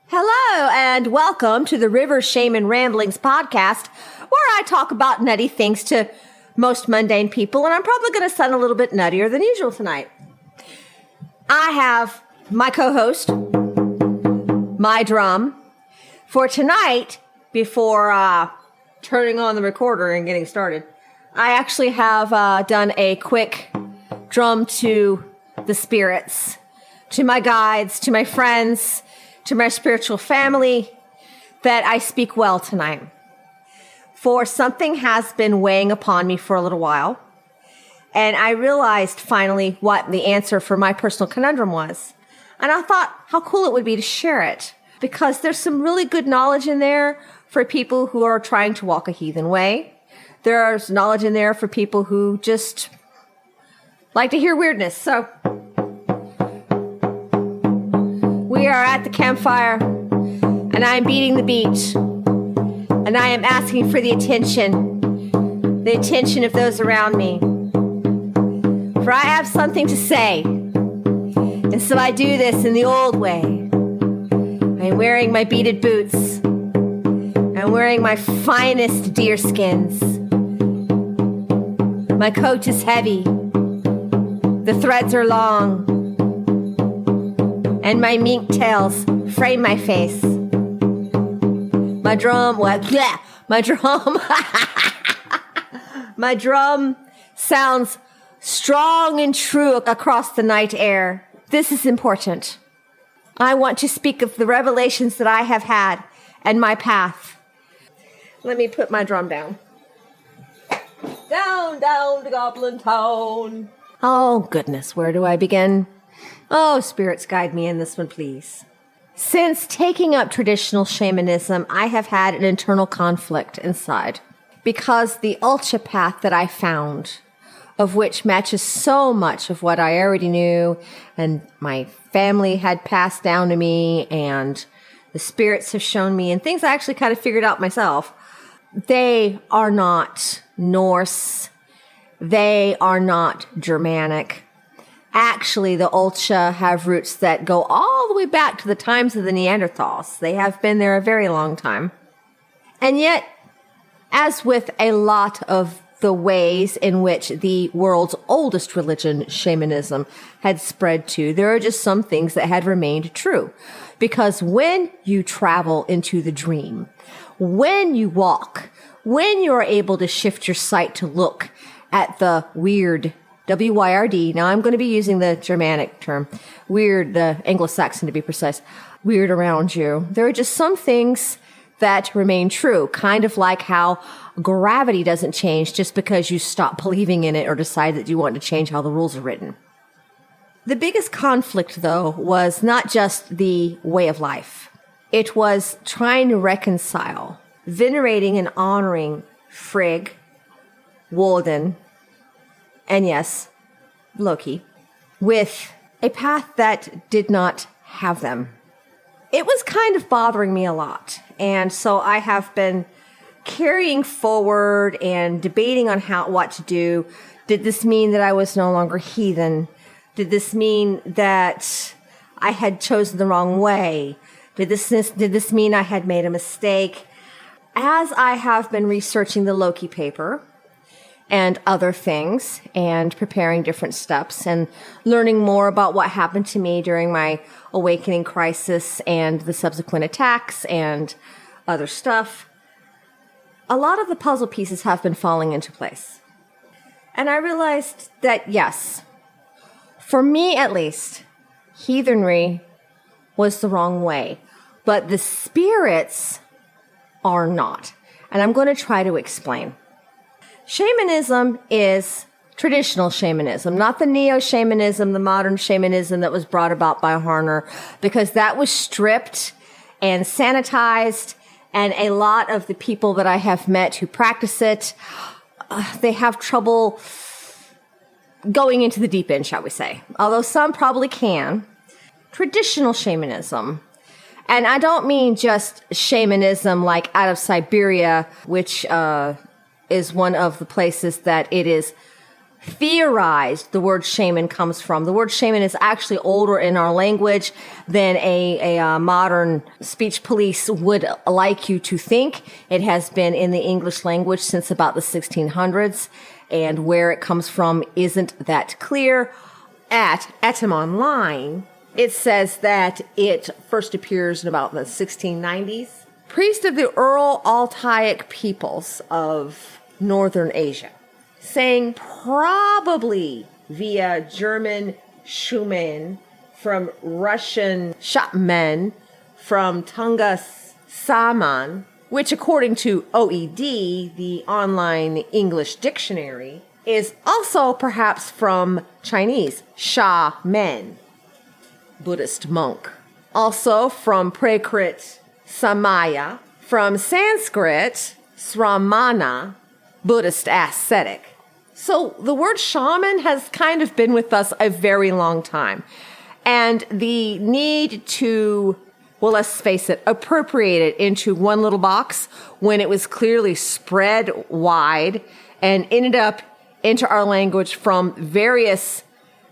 Hello and welcome to the River Shaman Ramblings podcast, where I talk about nutty things to most mundane people, and I'm probably going to sound a little bit nuttier than usual tonight. I have my co-host, my drum, for tonight. Before turning on the recorder and getting started, I actually have done a quick drum to the spirits, to my guides, to my friends, to my spiritual family, that I speak well tonight. For something has been weighing upon me for a little while, and I realized finally what the answer for my personal conundrum was. And I thought how cool it would be to share it, because there's some really good knowledge in there for people who are trying to walk a heathen way. There's knowledge in there for people who just like to hear weirdness. So we are at the campfire, and I am beating the beat, and I am asking for the attention of those around me. For I have something to say, and so I do this in the old way. I am wearing my beaded boots. I'm wearing my finest deer skins. My coat is heavy. The threads are long. And my mink tails frame my face. My drum, my drum sounds strong and true across the night air. This is important. I want to speak of the revelations that I have had and my path. Let me put my drum down. Down to Goblin Town. Oh, goodness, where do I begin? Oh, spirits, guide me in this one, please. Since taking up traditional shamanism, I have had an internal conflict inside, because the ultra path that I found, of which matches so much of what I already knew and my family had passed down to me and the spirits have shown me and things I actually kind of figured out myself, they are not Norse. They are not Germanic. Actually, the Ulcha have roots that go all the way back to the times of the Neanderthals. They have been there a very long time. And yet, as with a lot of the ways in which the world's oldest religion, shamanism, had spread to, there are just some things that had remained true. Because when you travel into the dream, when you walk, when you're able to shift your sight to look at the weird, W-Y-R-D, now I'm going to be using the Germanic term, weird, the Anglo-Saxon to be precise, weird around you, there are just some things that remain true, kind of like how gravity doesn't change just because you stop believing in it or decide that you want to change how the rules are written. The biggest conflict, though, was not just the way of life. It was trying to reconcile, venerating and honoring Frigg, Wodan, and yes, Loki, with a path that did not have them. It was kind of bothering me a lot, and so I have been carrying forward and debating on what to do. Did this mean that I was no longer heathen? Did this mean that I had chosen the wrong way? Did this mean I had made a mistake? As I have been researching the Loki paper and other things and preparing different steps and learning more about what happened to me during my awakening crisis and the subsequent attacks and other stuff, a lot of the puzzle pieces have been falling into place. And I realized that, yes, for me at least, heathenry was the wrong way, but the spirits are not. And I'm going to try to explain. Shamanism is traditional shamanism, not the neo-shamanism, the modern shamanism that was brought about by Harner, because that was stripped and sanitized, and a lot of the people that I have met who practice it, they have trouble going into the deep end, shall we say. Although some probably can. Traditional shamanism, and I don't mean just shamanism like out of Siberia, which is one of the places that it is theorized the word shaman comes from. The word shaman is actually older in our language than a modern speech police would like you to think. It has been in the English language since about the 1600s, and where it comes from isn't that clear. At Etym Online, it says that it first appears in about the 1690s. Priest of the Ural Altaic peoples of Northern Asia, saying probably via German Schumann, from Russian Shaman, from Tungus Saman, which according to OED, the online English dictionary, is also perhaps from Chinese, Sha-men, Buddhist monk. Also from Prakrit, Samaya, from Sanskrit, Sramana, Buddhist ascetic. So the word shaman has kind of been with us a very long time. And the need to, well, let's face it, appropriate it into one little box when it was clearly spread wide and ended up into our language from various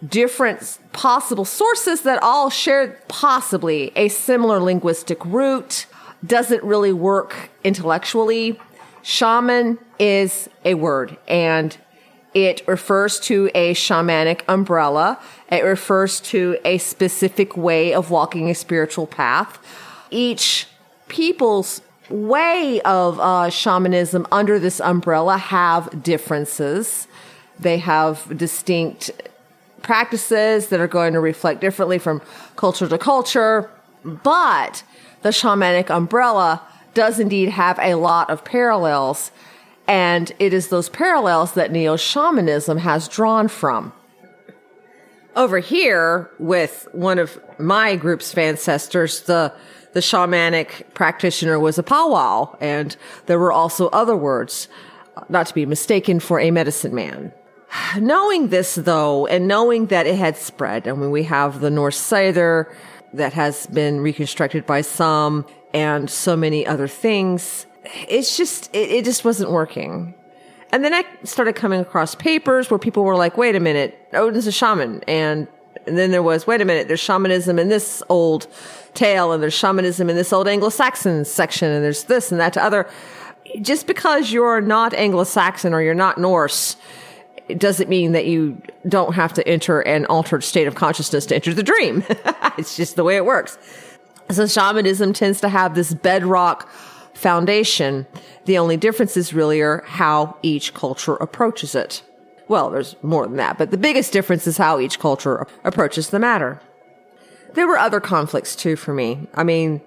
different possible sources that all shared possibly a similar linguistic root, doesn't really work intellectually. Shaman is a word, and it refers to a shamanic umbrella. It refers to a specific way of walking a spiritual path. Each people's way of shamanism under this umbrella have differences. They have distinct practices that are going to reflect differently from culture to culture. But the shamanic umbrella does indeed have a lot of parallels. And it is those parallels that neo-shamanism has drawn from. Over here, with one of my group's ancestors, the shamanic practitioner was a powwow, and there were also other words, not to be mistaken for a medicine man. Knowing this, though, and knowing that it had spread, I mean, we have the Norse Scyther that has been reconstructed by some, and so many other things. It's just, it just wasn't working. And then I started coming across papers where people were like, wait a minute, Odin's a shaman. And then there was, wait a minute, there's shamanism in this old tale, and there's shamanism in this old Anglo-Saxon section, and there's this and that to other. Just because you're not Anglo-Saxon or you're not Norse, it doesn't mean that you don't have to enter an altered state of consciousness to enter the dream. It's just the way it works. So shamanism tends to have this bedrock foundation. The only differences really are how each culture approaches it. Well, there's more than that, but the biggest difference is how each culture approaches the matter. There were other conflicts too for me. I mean,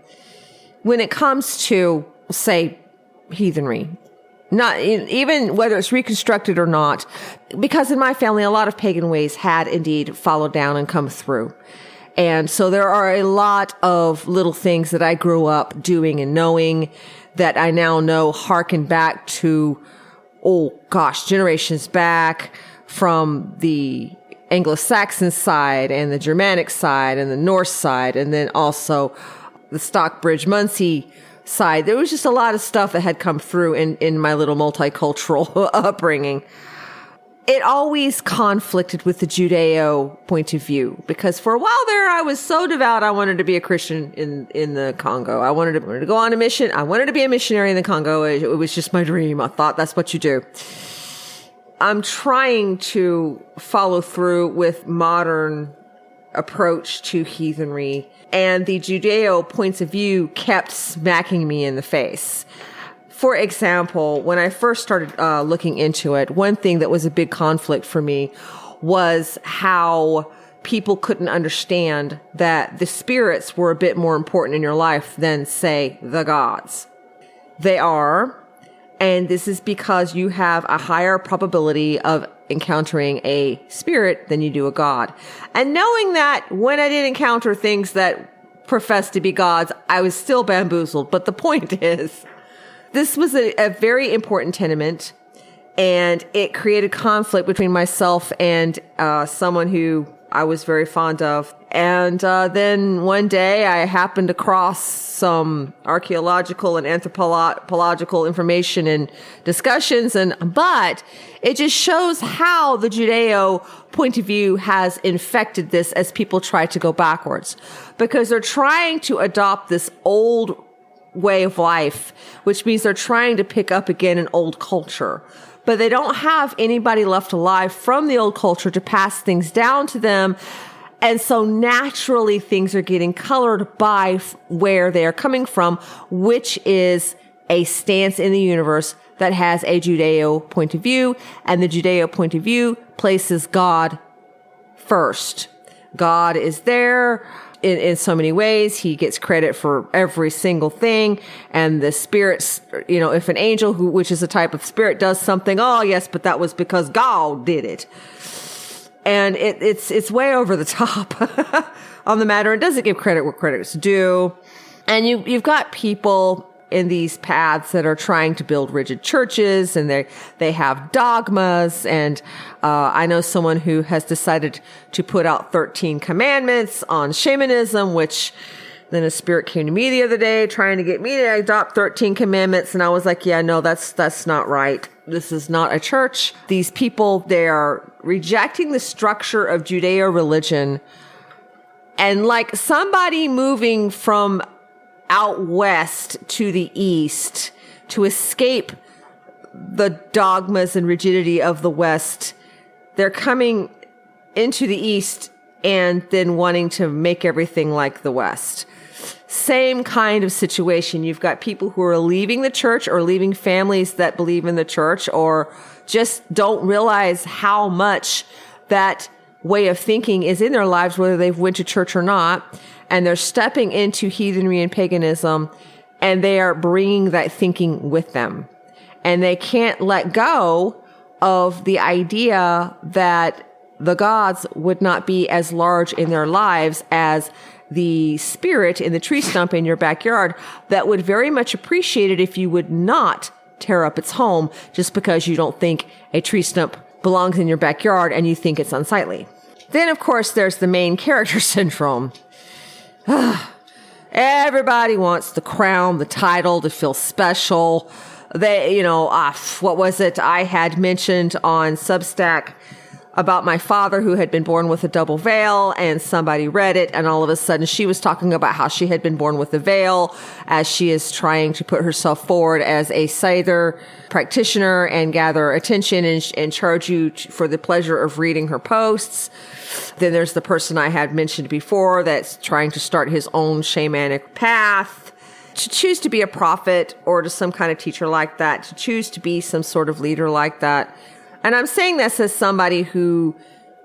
when it comes to, say, heathenry, not even whether it's reconstructed or not, because in my family, a lot of pagan ways had indeed followed down and come through. And so there are a lot of little things that I grew up doing and knowing that I now know harken back to, oh gosh, generations back from the Anglo-Saxon side and the Germanic side and the Norse side, and then also the Stockbridge Munsey side. There was just a lot of stuff that had come through in my little multicultural upbringing. It always conflicted with the Judeo point of view, because for a while there, I was so devout, I wanted to be a Christian in the Congo. I wanted to go on a mission. I wanted to be a missionary in the Congo. It was just my dream. I thought that's what you do. I'm trying to follow through with modern approach to heathenry, and the Judeo points of view kept smacking me in the face. For example, when I first started looking into it, one thing that was a big conflict for me was how people couldn't understand that the spirits were a bit more important in your life than, say, the gods. They are, and this is because you have a higher probability of encountering a spirit than you do a god. And knowing that, when I did encounter things that professed to be gods, I was still bamboozled. But the point is, this was a very important tenement, and it created conflict between myself and someone who I was very fond of. And then one day I happened across some archaeological and anthropological information and discussions, but it just shows how the Judeo point of view has infected this as people try to go backwards, because they're trying to adopt this old way of life, which means they're trying to pick up again an old culture. But they don't have anybody left alive from the old culture to pass things down to them. And so naturally things are getting colored by where they are coming from, which is a stance in the universe that has a Judeo point of view. And the Judeo point of view places God first. God is there in so many ways. He gets credit for every single thing. And the spirits, if an angel, which is a type of spirit, does something, oh yes, but that was because God did it. And it's way over the top on the matter. It doesn't give credit where credit is due. And you've got people in these paths that are trying to build rigid churches, and they have dogmas. And I know someone who has decided to put out 13 commandments on shamanism, which then a spirit came to me the other day trying to get me to adopt 13 commandments. And I was like, yeah, no, that's not right. This is not a church. These people, they are rejecting the structure of Judeo religion. And like somebody moving from out west to the east to escape the dogmas and rigidity of the West, they're coming into the east and then wanting to make everything like the West. Same kind of situation. You've got people who are leaving the church or leaving families that believe in the church, or just don't realize how much that way of thinking is in their lives, whether they've went to church or not. And they're stepping into heathenry and paganism, and they are bringing that thinking with them. And they can't let go of the idea that the gods would not be as large in their lives as the spirit in the tree stump in your backyard that would very much appreciate it if you would not tear up its home just because you don't think a tree stump belongs in your backyard and you think it's unsightly. Then, of course, there's the main character syndrome. Everybody wants the crown, the title, to feel special. What was it I had mentioned on Substack about my father who had been born with a double veil, and somebody read it, and all of a sudden she was talking about how she had been born with a veil as she is trying to put herself forward as a Scyther practitioner and gather attention and charge you for the pleasure of reading her posts. Then there's the person I had mentioned before that's trying to start his own shamanic path, to choose to be a prophet or to some kind of teacher like that, to choose to be some sort of leader like that. And I'm saying this as somebody who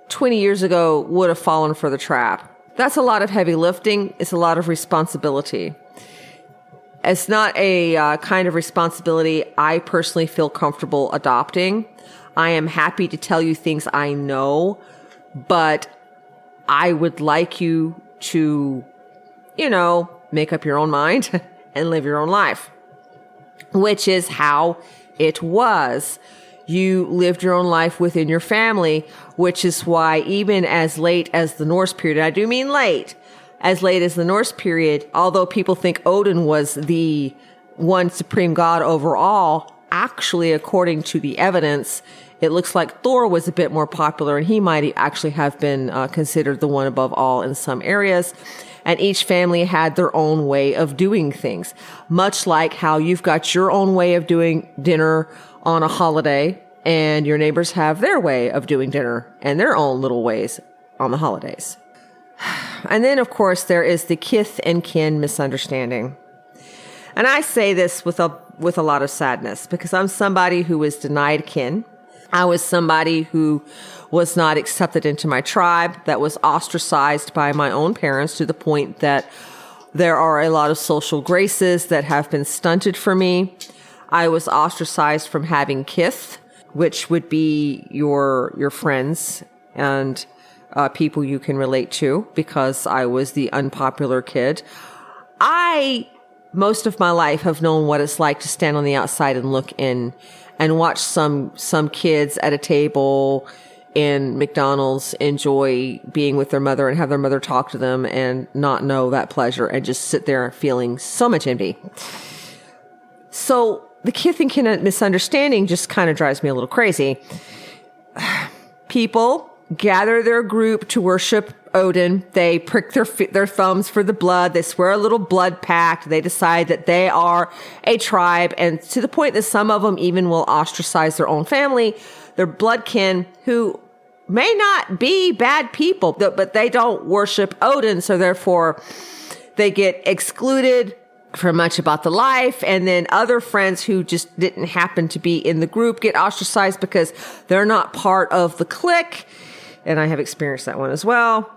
20 years ago would have fallen for the trap. That's a lot of heavy lifting. It's a lot of responsibility. It's not a kind of responsibility I personally feel comfortable adopting. I am happy to tell you things I know, but I would like you to, make up your own mind and live your own life, which is how it was. You lived your own life within your family, which is why even as late as the Norse period, I do mean late as the Norse period, although people think Odin was the one supreme god overall, actually, according to the evidence, it looks like Thor was a bit more popular, and he might actually have been considered the one above all in some areas. And each family had their own way of doing things, much like how you've got your own way of doing dinner on a holiday, and your neighbors have their way of doing dinner and their own little ways on the holidays. And then, of course, there is the kith and kin misunderstanding. And I say this with a lot of sadness, because I'm somebody who was denied kin. I was somebody who was not accepted into my tribe, that was ostracized by my own parents to the point that there are a lot of social graces that have been stunted for me. I was ostracized from having kith, which would be your friends and people you can relate to, because I was the unpopular kid. I, most of my life, have known what it's like to stand on the outside and look in and watch some kids at a table, in McDonald's enjoy being with their mother and have their mother talk to them and not know that pleasure and just sit there feeling so much envy. So the kith and kin misunderstanding just kind of drives me a little crazy. People gather their group to worship Odin. They prick their thumbs for the blood. They swear a little blood pact. They decide that they are a tribe, and to the point that some of them even will ostracize their own family, their blood kin, who may not be bad people, but they don't worship Odin, so therefore they get excluded from much about the life. And then other friends who just didn't happen to be in the group get ostracized because they're not part of the clique. And I have experienced that one as well.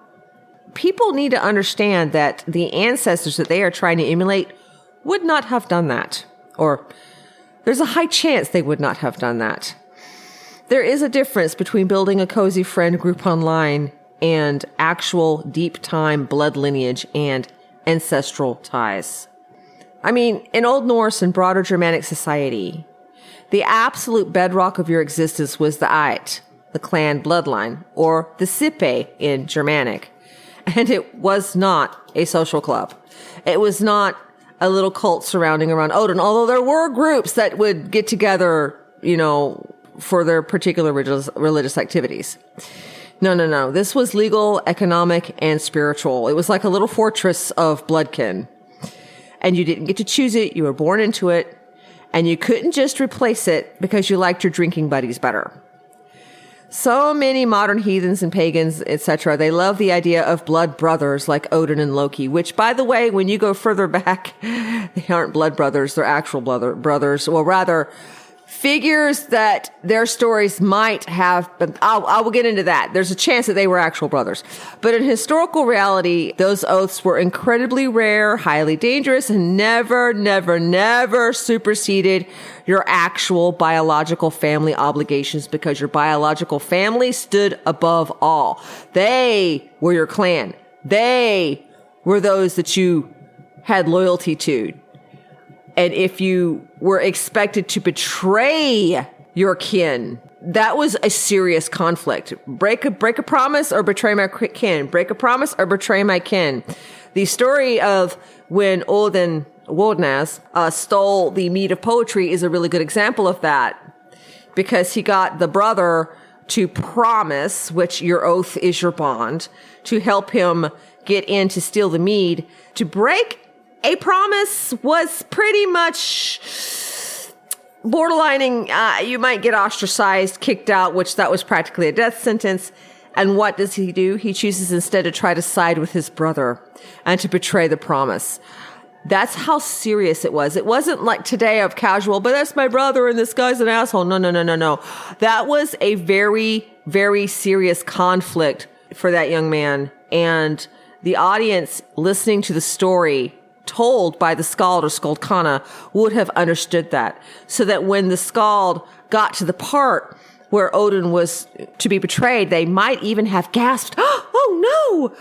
People need to understand that the ancestors that they are trying to emulate would not have done that. Or there's a high chance they would not have done that. There is a difference between building a cozy friend group online and actual deep time blood lineage and ancestral ties. I mean, in Old Norse and broader Germanic society, the absolute bedrock of your existence was the Eit, the clan bloodline, or the Sippe in Germanic. And it was not a social club. It was not a little cult surrounding around Odin, although there were groups that would get together, for their particular religious activities. No. This was legal, economic, and spiritual. It was like a little fortress of bloodkin. And you didn't get to choose it. You were born into it. And you couldn't just replace it because you liked your drinking buddies better. So many modern heathens and pagans, etc., they love the idea of blood brothers like Odin and Loki, which, by the way, when you go further back, they aren't blood brothers, they're actual brothers, or rather, figures that their stories might have, I will get into that. There's a chance that they were actual brothers. But in historical reality, those oaths were incredibly rare, highly dangerous, and never superseded your actual biological family obligations because your biological family stood above all. They were your clan. They were those that you had loyalty to. And if you were expected to betray your kin, that was a serious conflict. Break a promise or betray my kin. Break a promise or betray my kin. The story of when Wodan stole the mead of poetry is a really good example of that, because he got the brother to promise, which your oath is your bond, to help him get in to steal the mead. To break a promise was pretty much borderlining. You might get ostracized, kicked out, which that was practically a death sentence. And what does he do? He chooses instead to try to side with his brother and to betray the promise. That's how serious it was. It wasn't like today of casual, but that's my brother and this guy's an asshole. No. That was a very, very serious conflict for that young man. And the audience listening to the story told by the skald or skaldkana would have understood that. So that when the skald got to the part where Odin was to be betrayed, they might even have gasped, "Oh no!"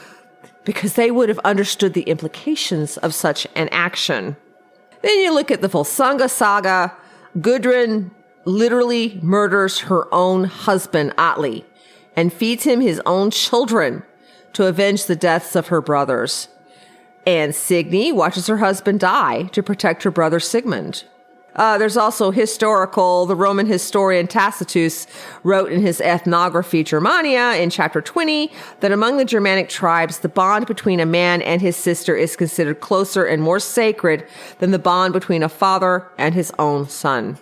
because they would have understood the implications of such an action. Then you look at the Volsunga saga. Gudrun literally murders her own husband, Atli, and feeds him his own children to avenge the deaths of her brothers. And Signy watches her husband die to protect her brother Sigmund. There's also the Roman historian Tacitus wrote in his ethnography Germania in chapter 20 that among the Germanic tribes, the bond between a man and his sister is considered closer and more sacred than the bond between a father and his own son.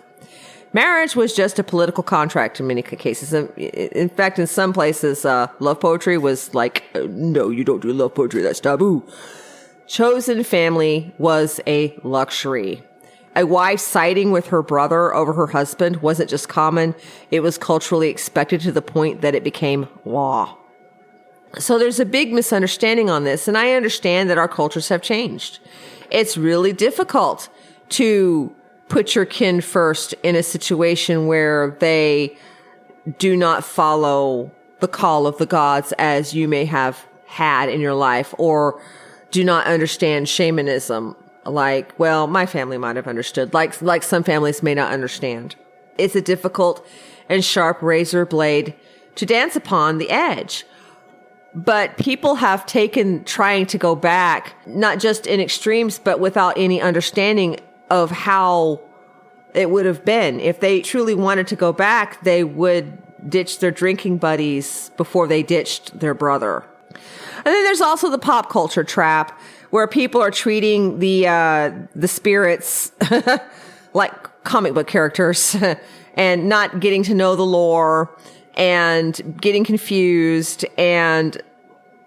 Marriage was just a political contract in many cases. In fact, in some places, love poetry was like, no, you don't do love poetry, that's taboo. Chosen family was a luxury. A wife siding with her brother over her husband wasn't just common, it was culturally expected to the point that it became law. So there's a big misunderstanding on this, and I understand that our cultures have changed. It's really difficult to put your kin first in a situation where they do not follow the call of the gods as you may have had in your life, or do not understand shamanism like, well, my family might have understood, like some families may not understand. It's a difficult and sharp razor blade to dance upon the edge. But people have taken trying to go back, not just in extremes, but without any understanding of how it would have been. If they truly wanted to go back, they would ditch their drinking buddies before they ditched their brother. And then there's also the pop culture trap where people are treating the spirits like comic book characters and not getting to know the lore and getting confused. And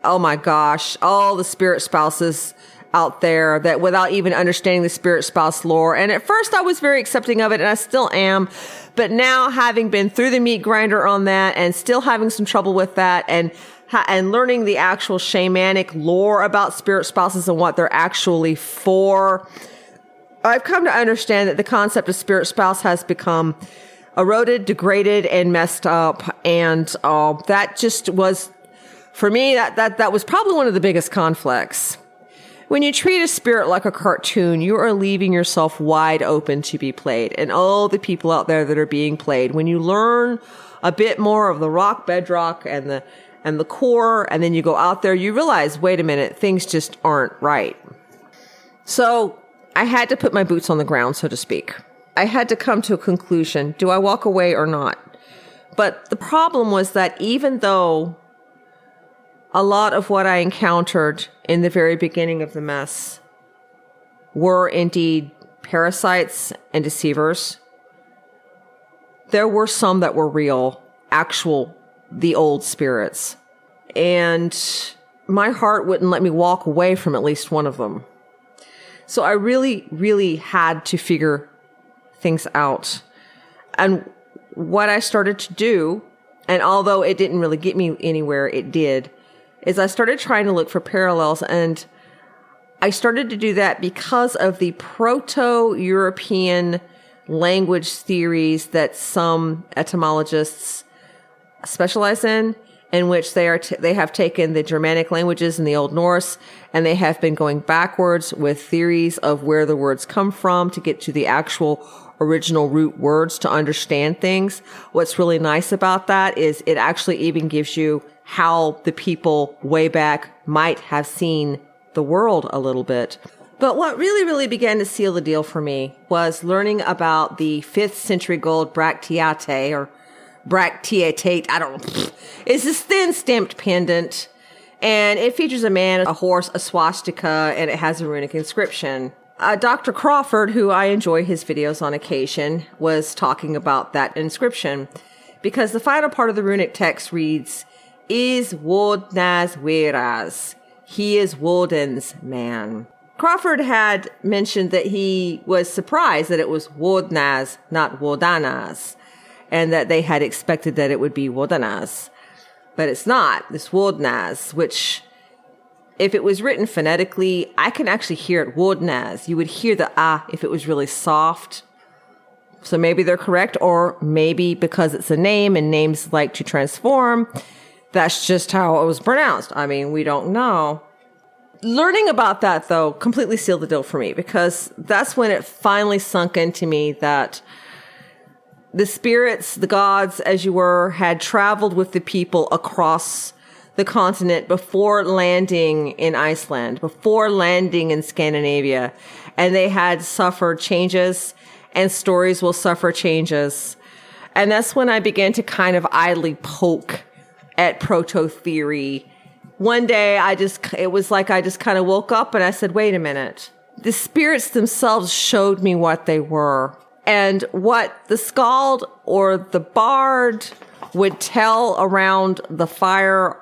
oh my gosh, all the spirit spouses out there that without even understanding the spirit spouse lore. And at first I was very accepting of it, and I still am. But now, having been through the meat grinder on that and still having some trouble with that, and learning the actual shamanic lore about spirit spouses and what they're actually for, I've come to understand that the concept of spirit spouse has become eroded, degraded, and messed up. And that just was, for me, that was probably one of the biggest conflicts. When you treat a spirit like a cartoon, you are leaving yourself wide open to be played. And all the people out there that are being played, when you learn a bit more of the rock bedrock and the core, and then you go out there, you realize, wait a minute, things just aren't right. So I had to put my boots on the ground, so to speak. I had to come to a conclusion. Do I walk away or not? But the problem was that even though a lot of what I encountered in the very beginning of the mess were indeed parasites and deceivers, there were some that were real, the old spirits. And my heart wouldn't let me walk away from at least one of them. So I really, really had to figure things out. And what I started to do, and although it didn't really get me anywhere, it did, is I started trying to look for parallels. And I started to do that because of the Proto-European language theories that some etymologists specialize in which they have taken the Germanic languages and the Old Norse, and they have been going backwards with theories of where the words come from to get to the actual original root words to understand things. What's really nice about that is it actually even gives you how the people way back might have seen the world a little bit. But what really, really began to seal the deal for me was learning about the 5th century gold bracteate, or bracteate, I don't know. It's this thin stamped pendant, and it features a man, a horse, a swastika, and it has a runic inscription. Dr. Crawford, who I enjoy his videos on occasion, was talking about that inscription because the final part of the runic text reads, "Is Wodan's Weras." He is Wodan's man. Crawford had mentioned that he was surprised that it was Wodan's, not Wodanas, and that they had expected that it would be Wodanas. But it's not. It's Wodanas, which, if it was written phonetically, I can actually hear it, Wodanas. You would hear the if it was really soft. So maybe they're correct, or maybe because it's a name and names like to transform, that's just how it was pronounced. I mean, we don't know. Learning about that, though, completely sealed the deal for me, because that's when it finally sunk into me that the spirits, the gods, as you were, had traveled with the people across the continent before landing in Iceland, before landing in Scandinavia, and they had suffered changes, and stories will suffer changes. And that's when I began to kind of idly poke at proto-theory. One day, it was like I just kind of woke up and I said, wait a minute. The spirits themselves showed me what they were. And what the skald or the bard would tell around the fire,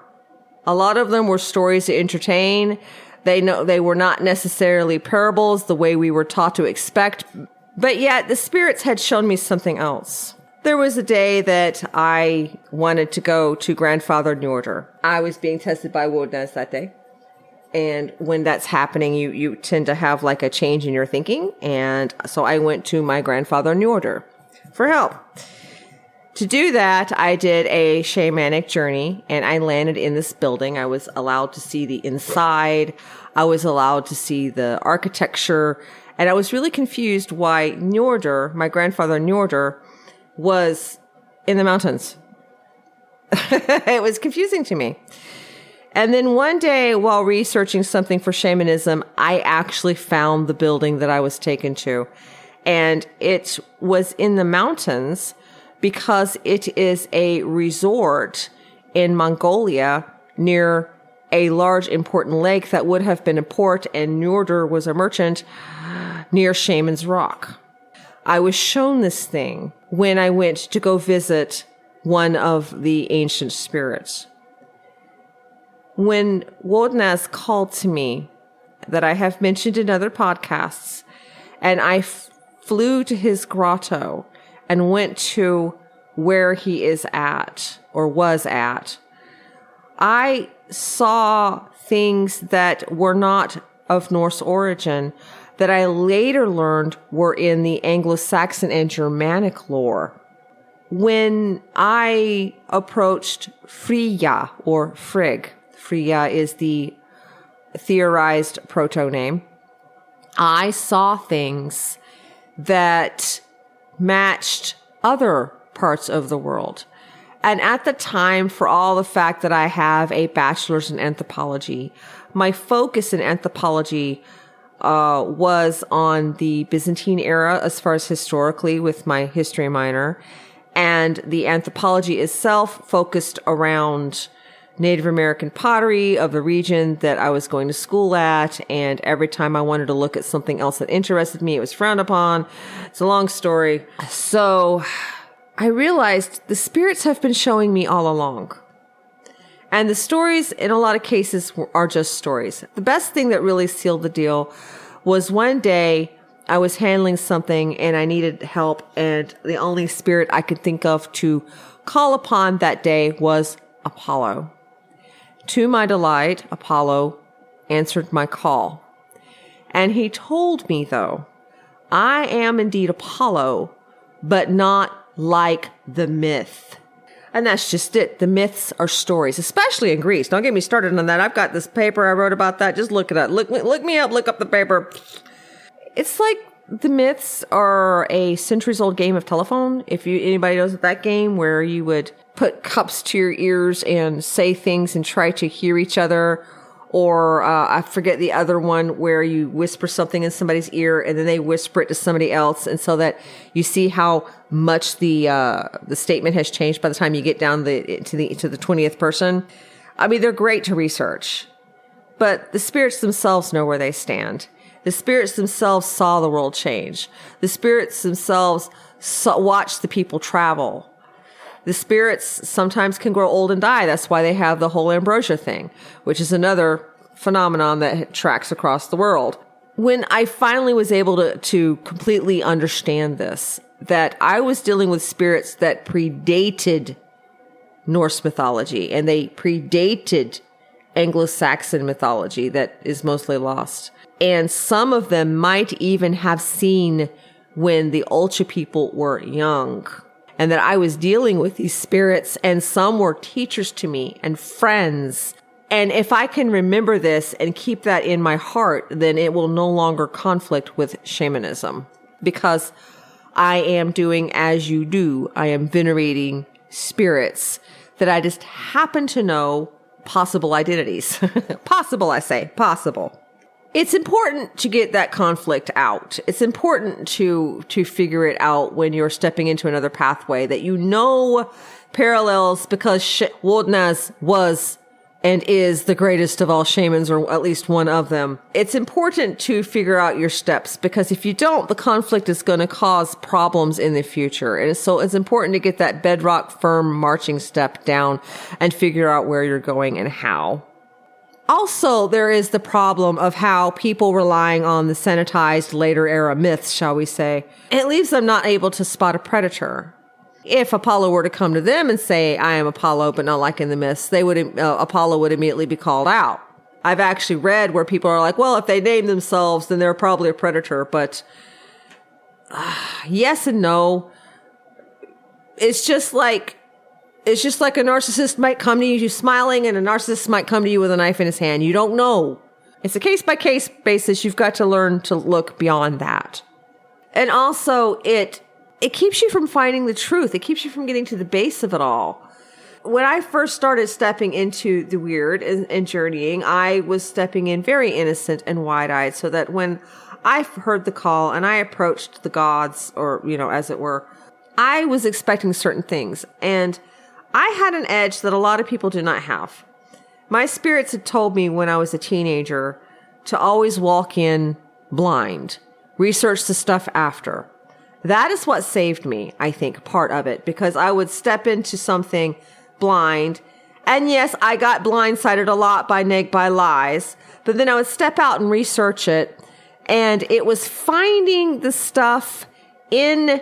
a lot of them were stories to entertain. They were not necessarily parables the way we were taught to expect. But yet the spirits had shown me something else. There was a day that I wanted to go to Grandfather Njordr. I was being tested by Wodan that day. And when that's happening, you tend to have like a change in your thinking. And so I went to my Grandfather Njordr for help. To do that, I did a shamanic journey, and I landed in this building. I was allowed to see the inside. I was allowed to see the architecture. And I was really confused why Njordr, my Grandfather Njordr, was in the mountains. It was confusing to me. And then one day while researching something for shamanism, I actually found the building that I was taken to. And it was in the mountains because it is a resort in Mongolia near a large important lake that would have been a port, and Njordur was a merchant near Shaman's Rock. I was shown this thing when I went to go visit one of the ancient spirits. When Wodan called to me, that I have mentioned in other podcasts, and I flew to his grotto and went to where he is at, or was at, I saw things that were not of Norse origin that I later learned were in the Anglo-Saxon and Germanic lore. When I approached Frigg, or Frigg, Frigg is the theorized proto-name, I saw things that matched other parts of the world. And at the time, for all the fact that I have a bachelor's in anthropology, my focus in anthropology was on the Byzantine era as far as historically with my history minor. And the anthropology itself focused around Native American pottery of the region that I was going to school at. And every time I wanted to look at something else that interested me, it was frowned upon. It's a long story. So I realized the spirits have been showing me all along. And the stories, in a lot of cases, are just stories. The best thing that really sealed the deal was one day I was handling something and I needed help, and the only spirit I could think of to call upon that day was Apollo. To my delight, Apollo answered my call. And he told me, though, I am indeed Apollo, but not like the myth. And that's just it. The myths are stories, especially in Greece. Don't get me started on that. I've got this paper I wrote about that. Just look it up. Look me up. Look up the paper. It's like the myths are a centuries-old game of telephone. If anybody knows that game where you would put cups to your ears and say things and try to hear each other. Or I forget the other one where you whisper something in somebody's ear and then they whisper it to somebody else, and so that you see how much the statement has changed by the time you get down to the 20th person. I mean, they're great to research, but the spirits themselves know where they stand. The spirits themselves saw the world change. The spirits themselves watched the people travel. The spirits sometimes can grow old and die. That's why they have the whole ambrosia thing, which is another phenomenon that tracks across the world. When I finally was able to completely understand this, that I was dealing with spirits that predated Norse mythology, and they predated Anglo-Saxon mythology that is mostly lost. And some of them might even have seen when the Ulcha people were young. And that I was dealing with these spirits, and some were teachers to me and friends. And if I can remember this and keep that in my heart, then it will no longer conflict with shamanism, because I am doing as you do. I am venerating spirits that I just happen to know possible identities. Possible, I say, possible. It's important to get that conflict out. It's important to figure it out when you're stepping into another pathway, that you know parallels, because Wodan was and is the greatest of all shamans, or at least one of them. It's important to figure out your steps, because if you don't, the conflict is going to cause problems in the future. And so it's important to get that bedrock firm marching step down and figure out where you're going and how. Also, there is the problem of how people relying on the sanitized later era myths, shall we say, it leaves them not able to spot a predator. If Apollo were to come to them and say, I am Apollo, but not like in the myths, Apollo would immediately be called out. I've actually read where people are like, well, if they name themselves, then they're probably a predator. But yes and no. It's just like a narcissist might come to you smiling, and a narcissist might come to you with a knife in his hand. You don't know. It's a case-by-case basis. You've got to learn to look beyond that. And also, it keeps you from finding the truth. It keeps you from getting to the base of it all. when I first started stepping into the weird and journeying, I was stepping in very innocent and wide-eyed, so that when I heard the call and I approached the gods, or, as it were, I was expecting certain things. And I had an edge that a lot of people do not have. My spirits had told me when I was a teenager to always walk in blind, research the stuff after. That is what saved me, I think, part of it, because I would step into something blind. And yes, I got blindsided a lot by lies, but then I would step out and research it. And it was finding the stuff in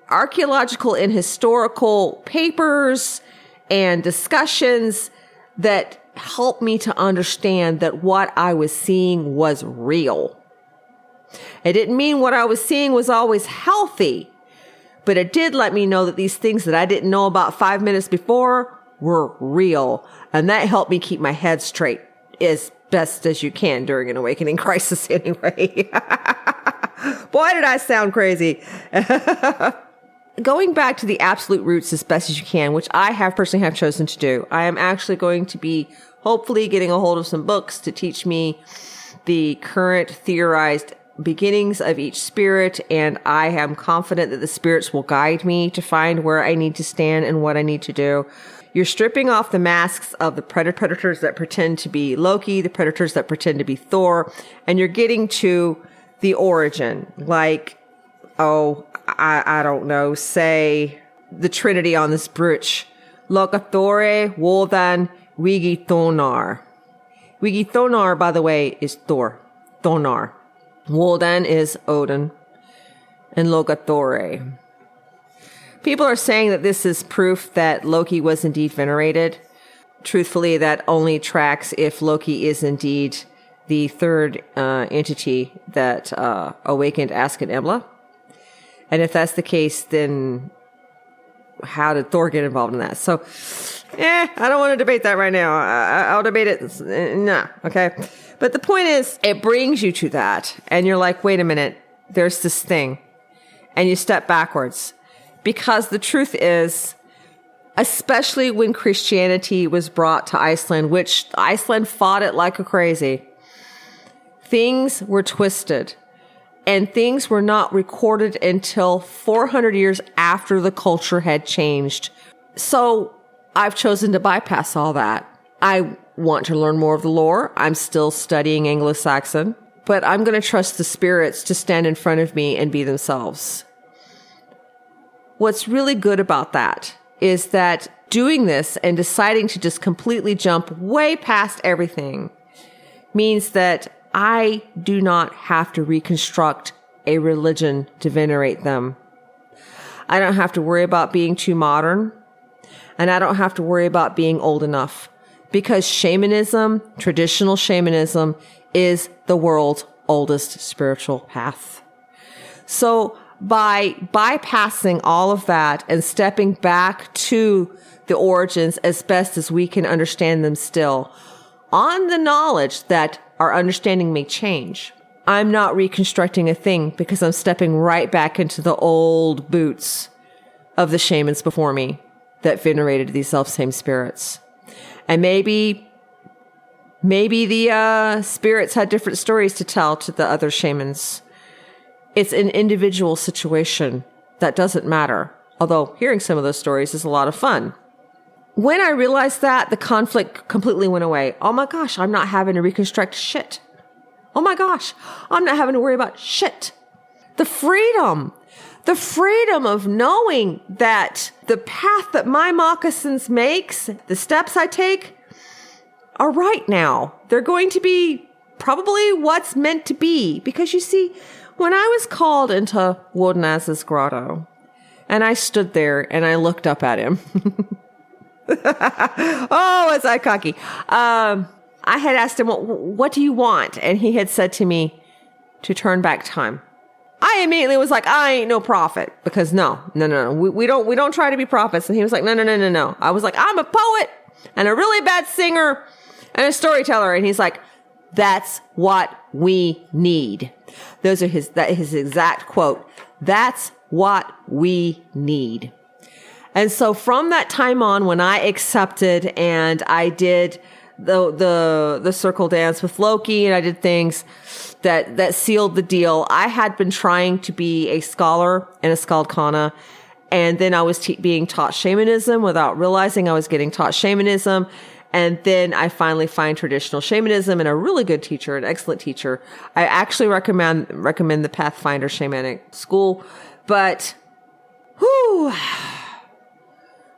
archaeological and historical papers and discussions that helped me to understand that what I was seeing was real. It didn't mean what I was seeing was always healthy, but it did let me know that these things that I didn't know about 5 minutes before were real. And that helped me keep my head straight as best as you can during an awakening crisis anyway. Boy, did I sound crazy. Going back to the absolute roots as best as you can, which I personally have chosen to do. I am actually going to be hopefully getting a hold of some books to teach me the current theorized beginnings of each spirit, and I am confident that the spirits will guide me to find where I need to stand and what I need to do. You're stripping off the masks of the predators that pretend to be Loki, the predators that pretend to be Thor, and you're getting to the origin, like, I don't know, say the Trinity on this brooch. Lokathore, Wodan, Wigithonar. Wigithonar, by the way, is Thor. Thonar. Wodan is Odin. And Lokathore. People are saying that this is proof that Loki was indeed venerated. Truthfully, that only tracks if Loki is indeed the third entity that awakened Ask and Embla. And if that's the case, then how did Thor get involved in that? So, I don't want to debate that right now. I'll debate it. Nah, okay. But the point is, it brings you to that. And you're like, wait a minute, there's this thing. And you step backwards. Because the truth is, especially when Christianity was brought to Iceland, which Iceland fought it like a crazy, things were twisted. And things were not recorded until 400 years after the culture had changed. So I've chosen to bypass all that. I want to learn more of the lore. I'm still studying Anglo-Saxon, but I'm going to trust the spirits to stand in front of me and be themselves. What's really good about that is that doing this and deciding to just completely jump way past everything means that I do not have to reconstruct a religion to venerate them. I don't have to worry about being too modern, and I don't have to worry about being old enough, because shamanism, traditional shamanism, is the world's oldest spiritual path. So by bypassing all of that and stepping back to the origins as best as we can understand them still, on the knowledge that our understanding may change, I'm not reconstructing a thing, because I'm stepping right back into the old boots of the shamans before me that venerated these self-same spirits. And maybe the spirits had different stories to tell to the other shamans. It's an individual situation that doesn't matter. Although hearing some of those stories is a lot of fun. When I realized that, the conflict completely went away. Oh my gosh, I'm not having to reconstruct shit. Oh my gosh, I'm not having to worry about shit. The freedom of knowing that the path that my moccasins makes, the steps I take, are right now. They're going to be probably what's meant to be. Because you see, when I was called into Wodan's grotto, and I stood there and I looked up at him. Oh, was I cocky. I had asked him, what do you want? And he had said to me to turn back time. I immediately was like, I ain't no prophet, because no. We don't try to be prophets. And he was like, no. I was like, I'm a poet and a really bad singer and a storyteller. And he's like, that's what we need. Those are his exact quote. That's what we need. And so from that time on, when I accepted and I did the circle dance with Loki and I did things that sealed the deal, I had been trying to be a scholar and a skaldkana. And then I was being taught shamanism without realizing I was getting taught shamanism. And then I finally find traditional shamanism and a really good teacher, an excellent teacher. I actually recommend the Pathfinder Shamanic School. But,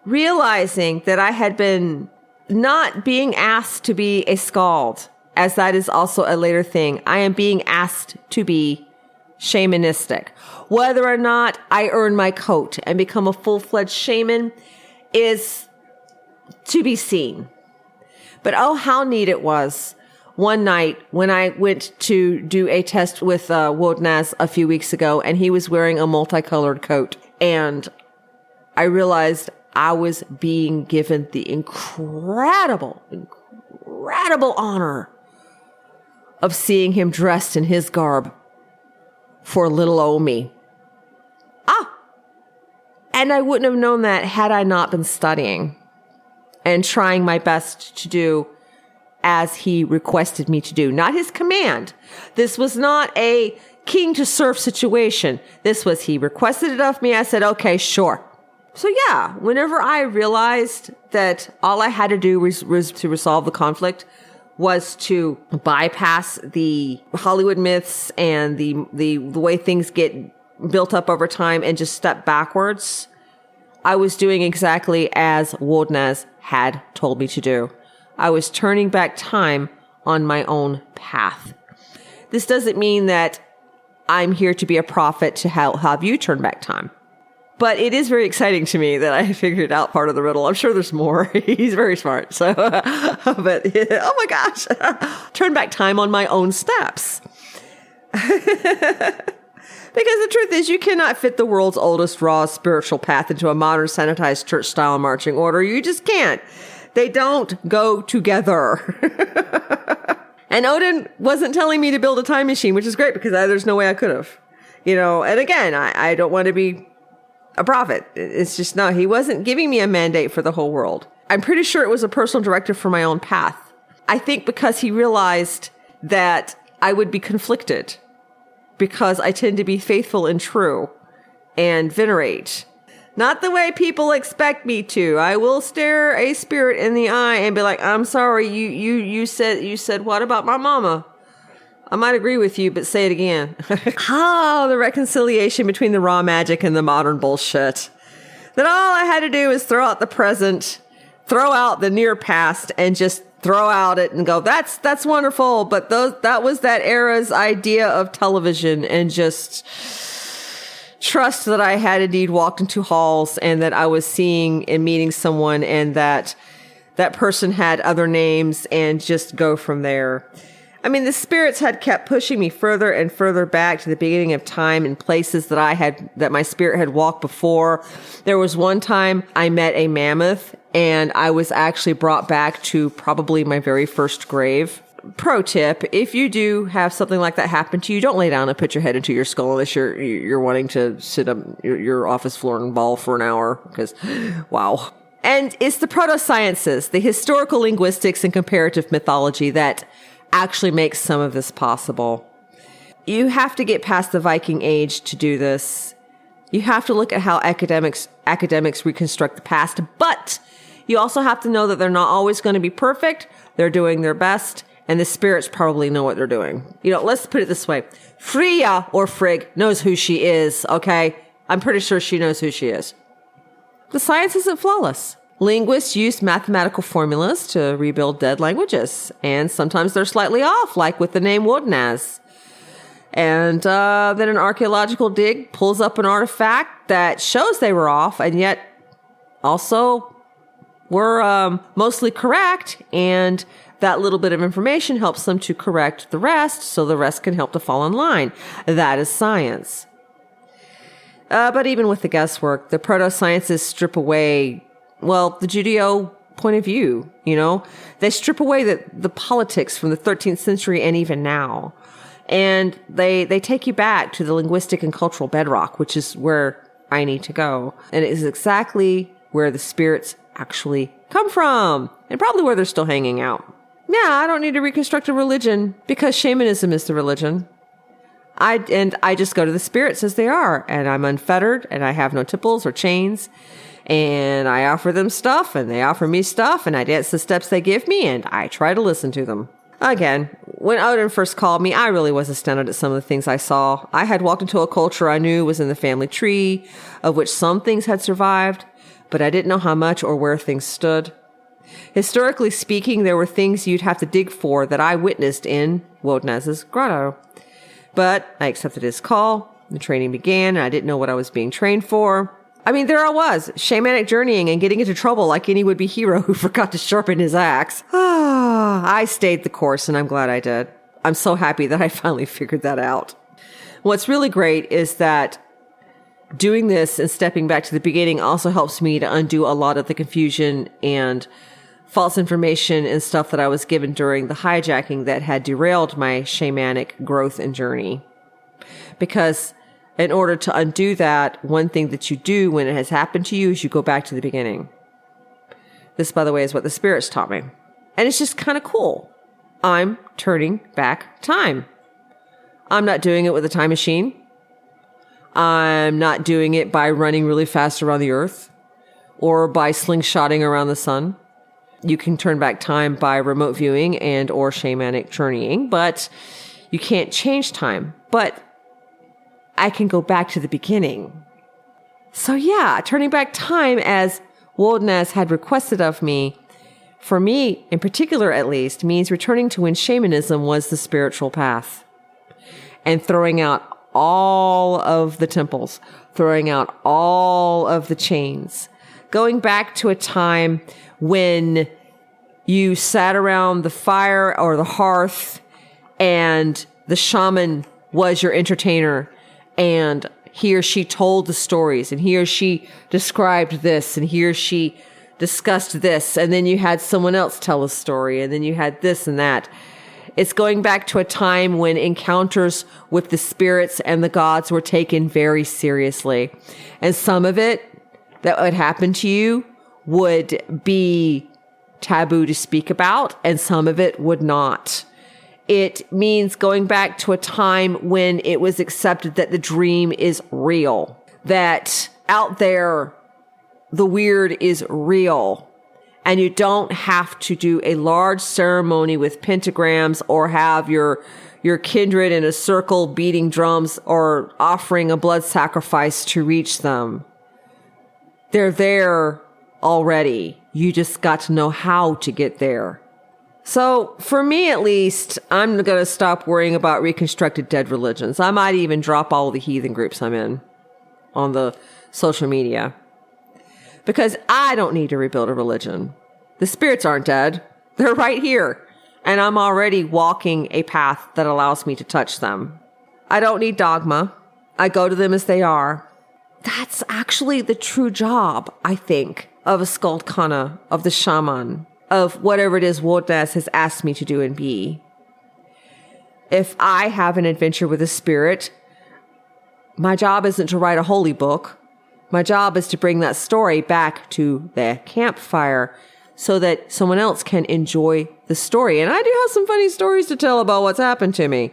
realizing that I had been not being asked to be a skald, as that is also a later thing. I am being asked to be shamanistic. Whether or not I earn my coat and become a full-fledged shaman is to be seen. But oh, how neat it was one night when I went to do a test with Wodan a few weeks ago, and he was wearing a multicolored coat. And I realized I was being given the incredible honor of seeing him dressed in his garb for little old me. And I wouldn't have known that had I not been studying and trying my best to do as he requested me to do. Not his command. This was not a king to serf situation. This was, he requested it of me. I said, okay, sure. So yeah, whenever I realized that all I had to do was to resolve the conflict was to bypass the Hollywood myths and the way things get built up over time and just step backwards, I was doing exactly as Wodan had told me to do. I was turning back time on my own path. This doesn't mean that I'm here to be a prophet to have you turn back time. But it is very exciting to me that I figured out part of the riddle. I'm sure there's more. He's very smart. So, but oh my gosh, turn back time on my own steps. Because the truth is, you cannot fit the world's oldest raw spiritual path into a modern sanitized church-style marching order. You just can't. They don't go together. And Odin wasn't telling me to build a time machine, which is great because there's no way I could have. And again, I don't want to be a prophet. It's just, no, he wasn't giving me a mandate for the whole world. I'm pretty sure it was a personal directive for my own path. I think because he realized that I would be conflicted because I tend to be faithful and true and venerate. Not the way people expect me to. I will stare a spirit in the eye and be like, I'm sorry, you said what about my mama? I might agree with you, but say it again. The reconciliation between the raw magic and the modern bullshit. Then all I had to do was throw out the present, throw out the near past, and just throw out it and go, that's wonderful. But that was that era's idea of television, and just trust that I had indeed walked into halls and that I was seeing and meeting someone and that person had other names, and just go from there. I mean, the spirits had kept pushing me further and further back to the beginning of time in places that my spirit had walked before. There was one time I met a mammoth, and I was actually brought back to probably my very first grave. Pro tip, if you do have something like that happen to you, don't lay down and put your head into your skull unless you're wanting to sit up your office floor and bawl for an hour, because wow. And it's the proto-sciences, the historical linguistics and comparative mythology that actually makes some of this possible. You have to get past the Viking age to do this. You have to look at how academics reconstruct the past, but you also have to know that they're not always going to be perfect. They're doing their best, and the spirits probably know what they're doing. Let's put it this way. Freya, or Frigg, knows who she is, okay? I'm pretty sure she knows who she is. The science isn't flawless. Linguists use mathematical formulas to rebuild dead languages, and sometimes they're slightly off, like with the name Wodan. And then an archaeological dig pulls up an artifact that shows they were off, and yet also were mostly correct, and that little bit of information helps them to correct the rest, so the rest can help to fall in line. That is science. But even with the guesswork, the proto-sciences strip away the Judeo point of view, they strip away the politics from the 13th century and even now. And they take you back to the linguistic and cultural bedrock, which is where I need to go. And it is exactly where the spirits actually come from and probably where they're still hanging out. Yeah, I don't need to reconstruct a religion because shamanism is the religion. I just go to the spirits as they are, and I'm unfettered, and I have no tipples or chains, and I offer them stuff, and they offer me stuff, and I dance the steps they give me, and I try to listen to them. Again, when Wodan first called me, I really was astounded at some of the things I saw. I had walked into a culture I knew was in the family tree, of which some things had survived, but I didn't know how much or where things stood. Historically speaking, there were things you'd have to dig for that I witnessed in Wodan's grotto. But I accepted his call. The training began, and I didn't know what I was being trained for. I mean, there I was, shamanic journeying and getting into trouble like any would-be hero who forgot to sharpen his axe. I stayed the course, and I'm glad I did. I'm so happy that I finally figured that out. What's really great is that doing this and stepping back to the beginning also helps me to undo a lot of the confusion and false information and stuff that I was given during the hijacking that had derailed my shamanic growth and journey. Because in order to undo that, one thing that you do when it has happened to you is you go back to the beginning. This, by the way, is what the spirits taught me. And it's just kind of cool. I'm turning back time. I'm not doing it with a time machine. I'm not doing it by running really fast around the earth or by slingshotting around the sun. You can turn back time by remote viewing and or shamanic journeying, but you can't change time. But I can go back to the beginning. So yeah, turning back time as Wodan had requested of me, for me in particular at least, means returning to when shamanism was the spiritual path and throwing out all of the temples, throwing out all of the chains, going back to a time when you sat around the fire or the hearth and the shaman was your entertainer, and he or she told the stories, and he or she described this, and he or she discussed this, and then you had someone else tell a story, and then you had this and that. It's going back to a time when encounters with the spirits and the gods were taken very seriously. And some of it that would happen to you would be taboo to speak about, and some of it would not. It means going back to a time when it was accepted that the dream is real, that out there, the weird is real, and you don't have to do a large ceremony with pentagrams or have your kindred in a circle beating drums or offering a blood sacrifice to reach them. They're there already. You just got to know how to get there. So for me, at least, I'm going to stop worrying about reconstructed dead religions. I might even drop all the heathen groups I'm in on the social media because I don't need to rebuild a religion. The spirits aren't dead. They're right here. And I'm already walking a path that allows me to touch them. I don't need dogma. I go to them as they are. That's actually the true job, I think, of a skuldkana, of the shaman, of whatever it is Wodan has asked me to do and be. If I have an adventure with a spirit, my job isn't to write a holy book. My job is to bring that story back to the campfire so that someone else can enjoy the story. And I do have some funny stories to tell about what's happened to me.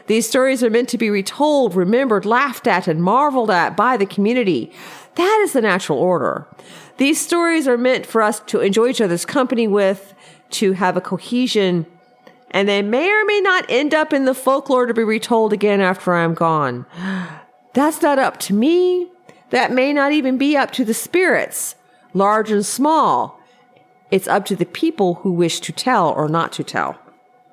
These stories are meant to be retold, remembered, laughed at, and marveled at by the community. That is the natural order. These stories are meant for us to enjoy each other's company with, to have a cohesion, and they may or may not end up in the folklore to be retold again after I'm gone. That's not up to me. That may not even be up to the spirits, large and small. It's up to the people who wish to tell or not to tell.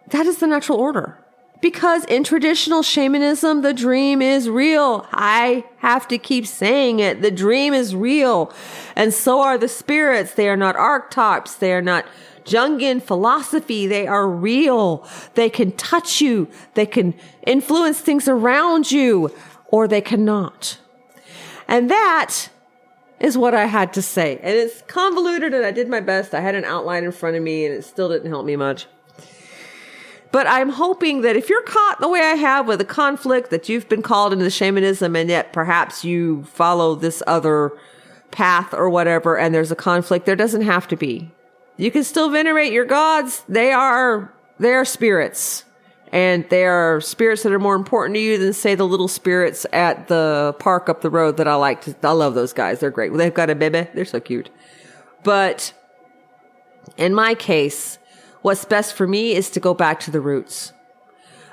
That is the natural order. Because in traditional shamanism, the dream is real. I have to keep saying it. The dream is real. And so are the spirits. They are not archetypes. They are not Jungian philosophy. They are real. They can touch you. They can influence things around you, or they cannot. And that is what I had to say. And it's convoluted, and I did my best. I had an outline in front of me, and it still didn't help me much. But I'm hoping that if you're caught the way I have with a conflict, that you've been called into the shamanism, and yet perhaps you follow this other path or whatever, and there's a conflict, there doesn't have to be. You can still venerate your gods. They are spirits. And they are spirits that are more important to you than, say, the little spirits at the park up the road that I love those guys. They're great. They've got a baby. They're so cute. But in my case, what's best for me is to go back to the roots.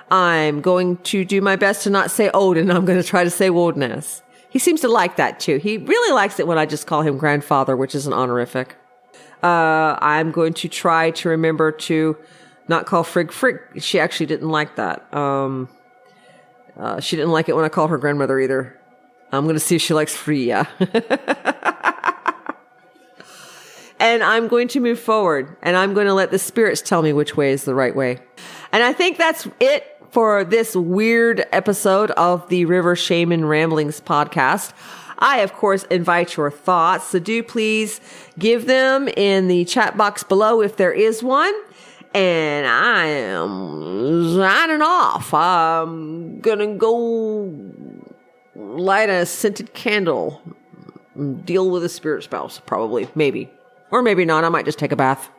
I'm going to do my best to not say Odin. I'm going to try to say Wodan. He seems to like that too. He really likes it when I just call him grandfather, which is an honorific. I'm going to try to remember to not call Frigg Frigg. She actually didn't like that. She didn't like it when I called her grandmother either. I'm going to see if she likes Freya. And I'm going to move forward, and I'm going to let the spirits tell me which way is the right way. And I think that's it for this weird episode of the River Shaman Ramblings podcast. I, of course, invite your thoughts, so do please give them in the chat box below if there is one. And I am signing off. I'm gonna go light a scented candle, deal with a spirit spouse, probably, maybe. Or maybe not. I might just take a bath.